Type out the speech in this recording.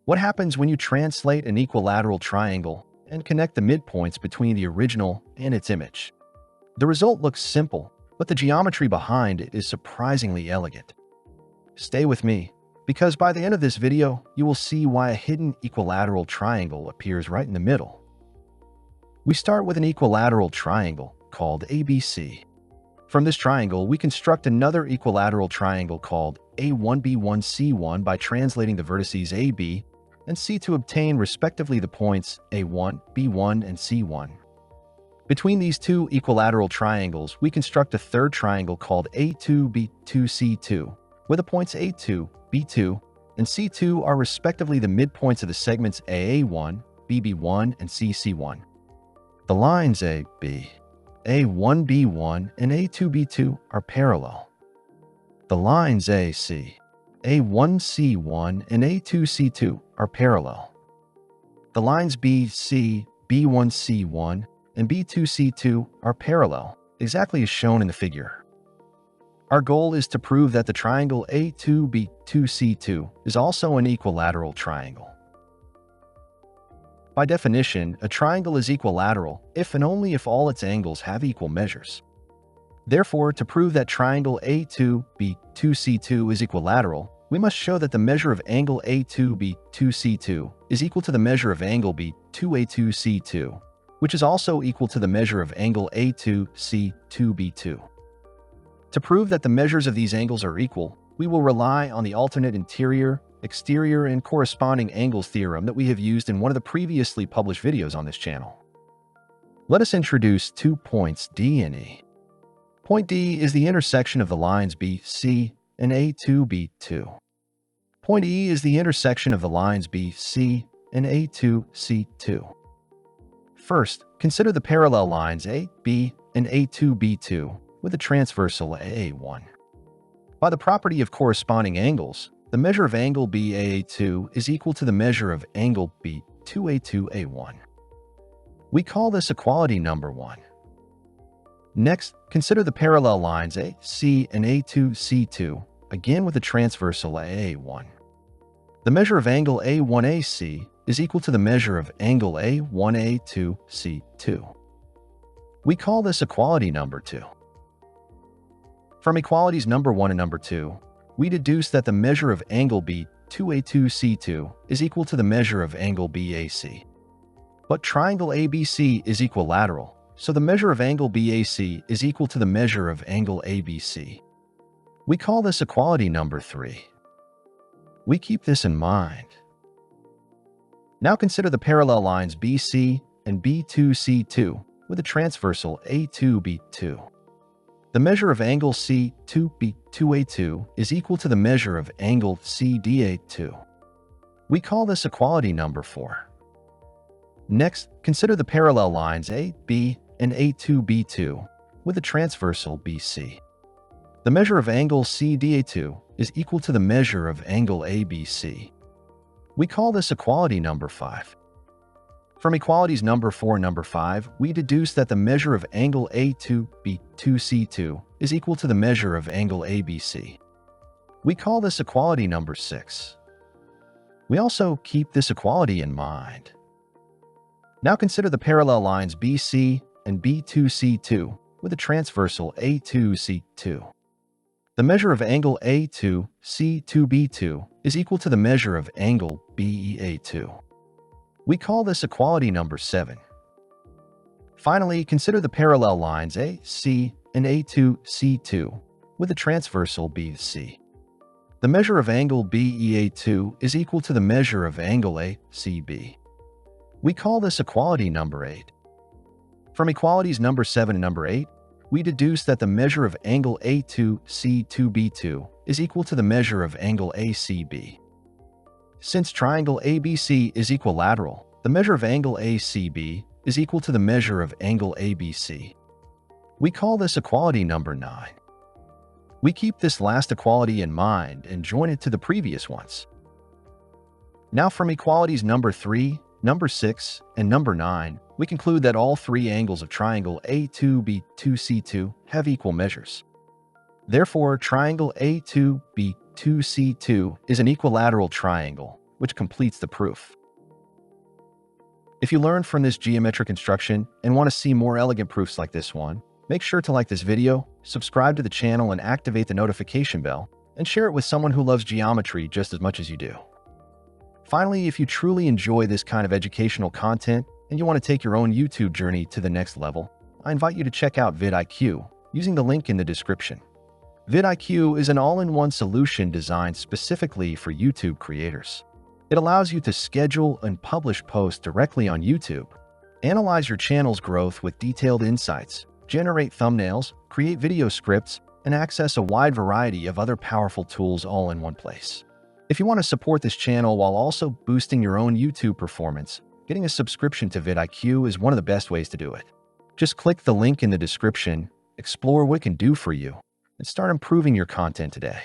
What happens when you translate an equilateral triangle and connect the midpoints between the original and its image? The result looks simple, but the geometry behind it is surprisingly elegant. Stay with me, because by the end of this video, you will see why a hidden equilateral triangle appears right in the middle. We start with an equilateral triangle called ABC. From this triangle, we construct another equilateral triangle called A1B1C1 by translating the vertices AB and C to obtain respectively the points A1, B1, and C1. Between these two equilateral triangles, we construct a third triangle called A2B2C2, where the points A2, B2, and C2 are respectively the midpoints of the segments AA1, BB1, and CC1. The lines AB, A1B1, and A2B2 are parallel. The lines AC, A1C1, and A2C2 are parallel. The lines BC, B1C1, and B2C2 are parallel, exactly as shown in the figure. Our goal is to prove that the triangle A2B2C2 is also an equilateral triangle. By definition, a triangle is equilateral if and only if all its angles have equal measures. Therefore, to prove that triangle A2B2C2 is equilateral, we must show that the measure of angle A2B2C2 is equal to the measure of angle B2A2C2, which is also equal to the measure of angle A2C2B2. To prove that the measures of these angles are equal, we will rely on the alternate interior, exterior, and corresponding angles theorem that we have used in one of the previously published videos on this channel. Let us introduce 2 points D and E. Point D is the intersection of the lines BC and A2B2. Point E is the intersection of the lines BC and A2C2. First, consider the parallel lines AB and A2B2 with a transversal AA1. By the property of corresponding angles, the measure of angle BAA2 is equal to the measure of angle B2A2A1. We call this equality number 1. Next, consider the parallel lines AC and A2C2, again with a transversal AA1. The measure of angle A1AC is equal to the measure of angle A1A2C2. We call this equality number 2. From equalities number 1 and number 2, we deduce that the measure of angle B2A2C2 is equal to the measure of angle BAC. But triangle ABC is equilateral, so the measure of angle BAC is equal to the measure of angle ABC. We call this equality number 3. We keep this in mind. Now consider the parallel lines BC and B2C2 with a transversal A2B2. The measure of angle C2B2A2 is equal to the measure of angle CDA2. We call this equality number 4. Next, consider the parallel lines AB and A2B2 with a transversal BC. The measure of angle CDA2 is equal to the measure of angle ABC. We call this equality number 5. From equalities number 4 and number 5, we deduce that the measure of angle A2B2C2 is equal to the measure of angle ABC. We call this equality number 6. We also keep this equality in mind. Now consider the parallel lines BC and B2C2 with a transversal A2C2. The measure of angle A2C2B2 is equal to the measure of angle BEA2. We call this equality number 7. Finally, consider the parallel lines AC and A2C2 with a transversal BC. The measure of angle BEA2 is equal to the measure of angle ACB. We call this equality number 8. From equalities number 7 and number 8, we deduce that the measure of angle A2C2B2 is equal to the measure of angle ACB. Since triangle ABC is equilateral, the measure of angle ACB is equal to the measure of angle ABC. We call this equality number 9. We keep this last equality in mind and join it to the previous ones. Now from equalities number 3, number 6, and number 9, we conclude that all 3 angles of triangle A2B2C2 have equal measures. Therefore, triangle A2B2C2 is an equilateral triangle which completes the proof. If you learned from this geometric instruction and want to see more elegant proofs like this one, make sure to like this video, subscribe to the channel and activate the notification bell, and share it with someone who loves geometry just as much as you do. Finally, if you truly enjoy this kind of educational content and you want to take your own YouTube journey to the next level, I invite you to check out vidIQ using the link in the description. vidIQ is an all-in-one solution designed specifically for YouTube creators. It allows you to schedule and publish posts directly on YouTube, analyze your channel's growth with detailed insights, generate thumbnails, create video scripts, and access a wide variety of other powerful tools all in one place. If you want to support this channel while also boosting your own YouTube performance, getting a subscription to vidIQ is one of the best ways to do it. Just click the link in the description, explore what it can do for you, and start improving your content today.